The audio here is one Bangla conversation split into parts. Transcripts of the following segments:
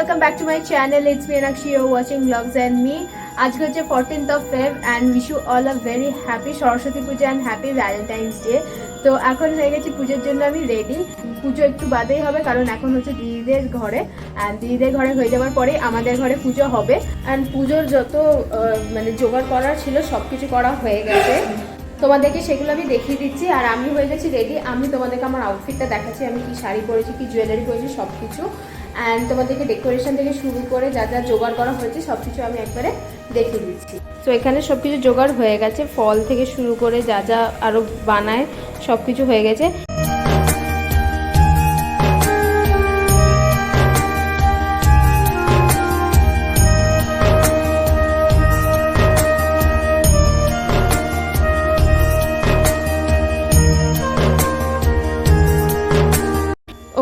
welcome back to my channel. It's me Anakshi, you're watching vlogs and me. আজকে হচ্ছে 14th of Feb and wish you all a very happy Saraswati Puja and happy Valentine's Day. তো এখন হয়ে গেছি পুজোর জন্য আমি রেডি। পুজো একটু বাদেই হবে কারণ এখন হচ্ছে দিদিদের ঘরে, অ্যান্ড দিদিদের ঘরে হয়ে যাওয়ার পরে আমাদের ঘরে পুজো হবে। অ্যান্ড পুজোর যত মানে জোগাড় করার ছিল সব কিছু করা হয়ে গেছে, তোমাদেরকে সেগুলো আমি দেখিয়ে দিচ্ছি। আর আমি হয়ে গেছি রেডি। আমি তোমাদেরকে আমার আউটফিটটা দেখাচ্ছি, আমি কি শাড়ি পরেছি, কি জুয়েলারি পরেছি, সব কিছু। অ্যান্ড তোমাদেরকে ডেকোরেশন থেকে শুরু করে যা যা জোগাড় করা হয়েছে সব কিছু আমি একবারে দেখিয়ে দিচ্ছি। তো এখানে সব কিছু জোগাড় হয়ে গেছে, ফল থেকে শুরু করে যা যা আরও বানায় সব কিছু হয়ে গেছে।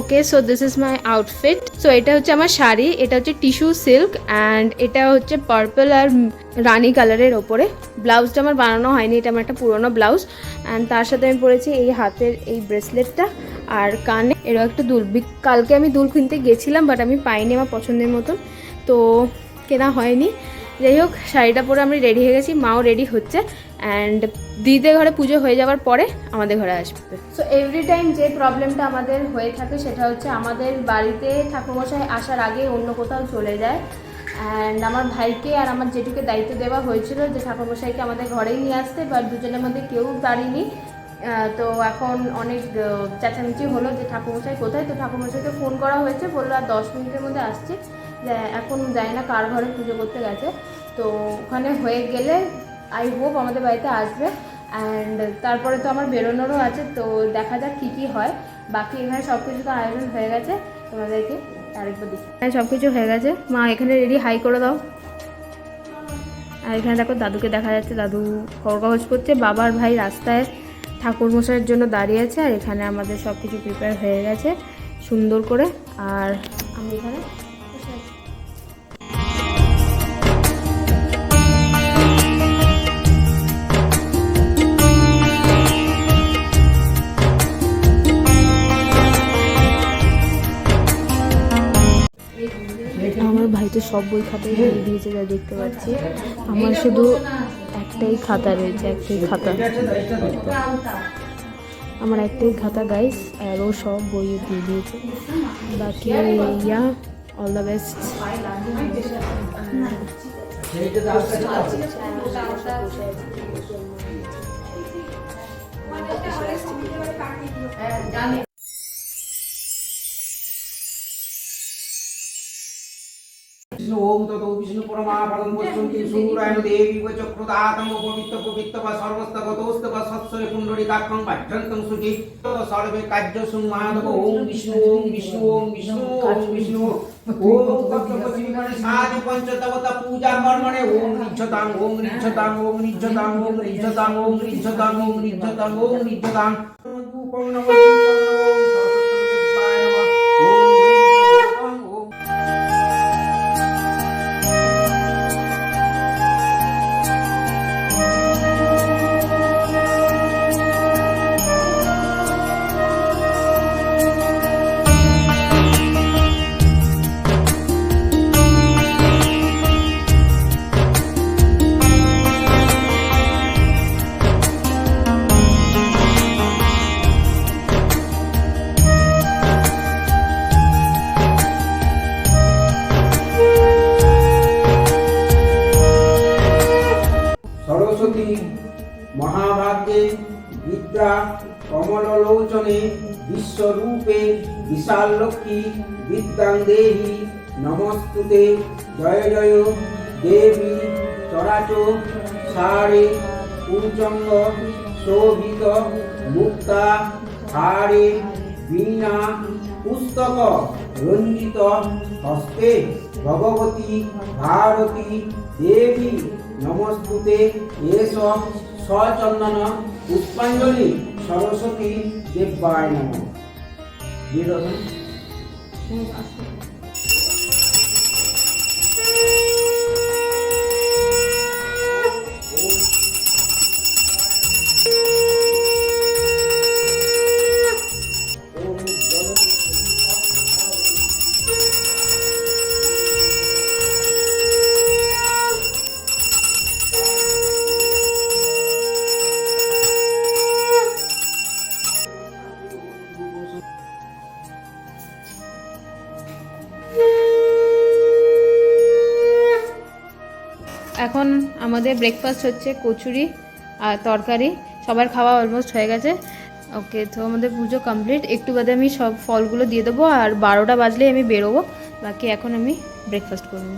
Okay, so this is my outfit. So এটা হচ্ছে আমার শাড়ি, এটা হচ্ছে টিস্যু সিল্ক অ্যান্ড এটা হচ্ছে পার্পল আর রানি কালারের ওপরে। ব্লাউজটা আমার বানানো হয়নি, এটা আমার একটা পুরোনো ব্লাউজ। অ্যান্ড তার সাথে আমি পরেছি এই হাতের এই ব্রেসলেটটা আর কানে এরও একটা দুল। কালকে আমি দুল কিনতে গেছিলাম বাট আমি পাইনি আমার পছন্দের মতন, তো কেনা হয়নি। যাই হোক, শাড়িটা পরে আমি রেডি হয়ে গেছি, মাও রেডি হচ্ছে। অ্যান্ড দিদিদের ঘরে পুজো হয়ে যাওয়ার পরে আমাদের ঘরে আসবে। সো এভরি টাইম যে প্রবলেমটা আমাদের হয়ে থাকে সেটা হচ্ছে আমাদের বাড়িতে ঠাকুরমশাই আসার আগে অন্য কোথাও চলে যায়। অ্যান্ড আমার ভাইকে আর আমার জেঠুকে দায়িত্ব দেওয়া হয়েছিল যে ঠাকুরমশাইকে আমাদের ঘরেই নিয়ে আসতে, বাট দুজনের মধ্যে কেউ পারিনি। তো এখন অনেক চেঁচামেচি হলো যে ঠাকুরমশাই কোথায়। তো ঠাকুরমশাইকে ফোন করা হয়েছে, বললো আর 10 মিনিটের মধ্যে আসছি। এখন জানি না কার ঘরে পুজো করতে গেছে। তো ওখানে হয়ে গেলে আই হোপ আমাদের বাড়িতে আসবে। অ্যান্ড তারপরে তো আমার বেরোনোরও আছে, তো দেখা যাক কী কী হয়। বাকি এখানে সব কিছু তো আয়োজন হয়ে গেছে, তোমাদেরকে আরেকবার দিচ্ছি। হ্যাঁ, সব কিছু হয়ে গেছে। মা এখানে রেডি, হাই করে দাও। আর এখানে দেখো দাদুকে দেখা যাচ্ছে, দাদু খবর কাগজ করছে। বাবার ভাই রাস্তায় ঠাকুরমশাইয়ের জন্য দাঁড়িয়ে আছে। আর এখানে আমাদের সব কিছু প্রিপেয়ার হয়ে গেছে সুন্দর করে। আর আমি এখানে আমার ভাই তো সব বই খাতায় দিয়ে দিয়েছে, যা দেখতে পাচ্ছি। আমার শুধু একটাই খাতা রয়েছে, একটাই খাতা, আমার একটাই খাতা গাইস। আর ও সব বই দিয়ে দিয়েছে। বাকি ইয়া অল দ্য বেস্ট। ओम ततो विष्णु परमापदं वस्तुंति सूरायण देवी व चक्रदातं पवित्र पवित्र व सर्वस्तगतोस्त व सत्सरे पुंडरीकाक्षं भद्रन्तं सुखी सर्वे कार्य संमादव ओम विष्णु ओम विष्णु ओम विष्णु ओम विष्णु ओम तत्त्वपतिगणे साधि पंचतवता पूजा कर्मणे ओम निज्जतां ओम निज्जतां ओम निज्जतां ओम निज्जतां ओम निज्जतां ओम निज्जतां ओम निज्जतां रूपं नमः सरस्वती महाभाग्ये विद्या कमललोचने विश्वरूपे विशालक्षी विद्यां देहि नमस्तुते जय जय देवी चराचर सारे कुंचंग शोभित मुक्ता हारे वीणा पुस्तक रंजित हस्ते भगवती भारती देवी नमस्तुते एष सचंदन पुष्पांजलि सरस्वती देवाय नमः। এখন আমাদের ব্রেকফাস্ট হচ্ছে কচুরি আর তরকারি, সবার খাওয়া অলমোস্ট হয়ে গেছে। ওকে, তো আমাদের পুজো কমপ্লিট। একটু বাদে আমি সব ফলগুলো দিয়ে দেবো, আর 12টা বাজলেই আমি বেরোবো। বাকি এখন আমি ব্রেকফাস্ট করবো।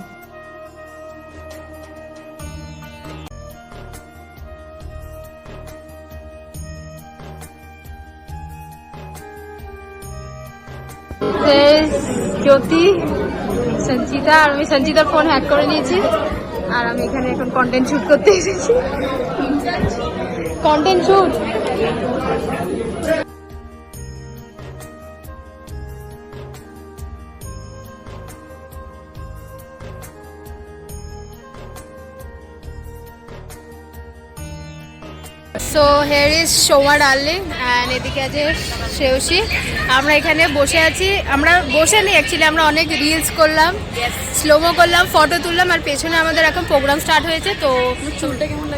জ্যোতি, সঞ্চিতা, আর আমি সঞ্চিতার ফোন হ্যাক করে নিয়েছি, আর আমি এখানে এখন কন্টেন্ট শুট করতে এসেছি। Content shoot. So here is Soma darling and এদিকে আছে শ্রেয়সী। আমরা এখানে বসে আছি, আমরা বসে নেই অ্যাকচুয়ালি, আমরা অনেক রিলস করলাম, স্লোমো করলাম, ফটো তুললাম, আর পেছনে আমাদের এখন প্রোগ্রাম স্টার্ট হয়েছে। তো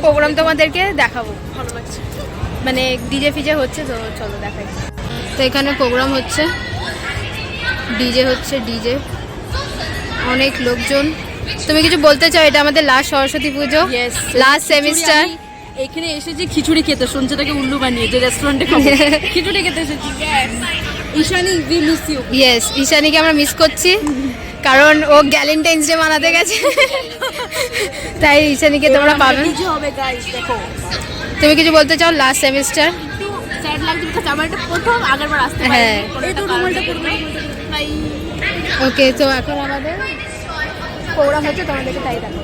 প্রোগ্রাম তোমাদেরকে দেখাবো, ভালো লাগছে, মানে ডিজে ফিজে হচ্ছে, তো চলো দেখাই। তো এখানে প্রোগ্রাম হচ্ছে, ডিজে হচ্ছে, ডিজে, অনেক লোকজন। তুমি কিছু বলতে চাও? এটা আমাদের লাস্ট সরস্বতী পুজো, লাস্ট সেমিস্টার। এখানে এসেছি খিচুড়ি খেতে, সঞ্চিতাকে উল্লু বানিয়ে যে রেস্টুরেন্টে খাবো, খিচুড়ি খেতে এসেছি। Ishani, we miss you. Yes, ঈশানীকে আমরা মিস করছি, কারণ ও গ্যালেন্টাইন্স ডে মানাতে গেছে, তাই ঈশানীকে তোমরা পাবে। কিছু হবে গাইস, দেখো। তুমি কিছু বলতে চাও? লাস্ট সেমিস্টার একটু স্যাড লাগছে, বিকজ আমার এটা প্রথম, আগেরবার আসতে পারিনি। হ্যাঁ। এই তো রুমালটা পরবে, তাই। ওকে, তো এখন আমাদের প্রোগ্রাম হচ্ছে, তোমাদেরকে তাই দেখো।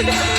Come,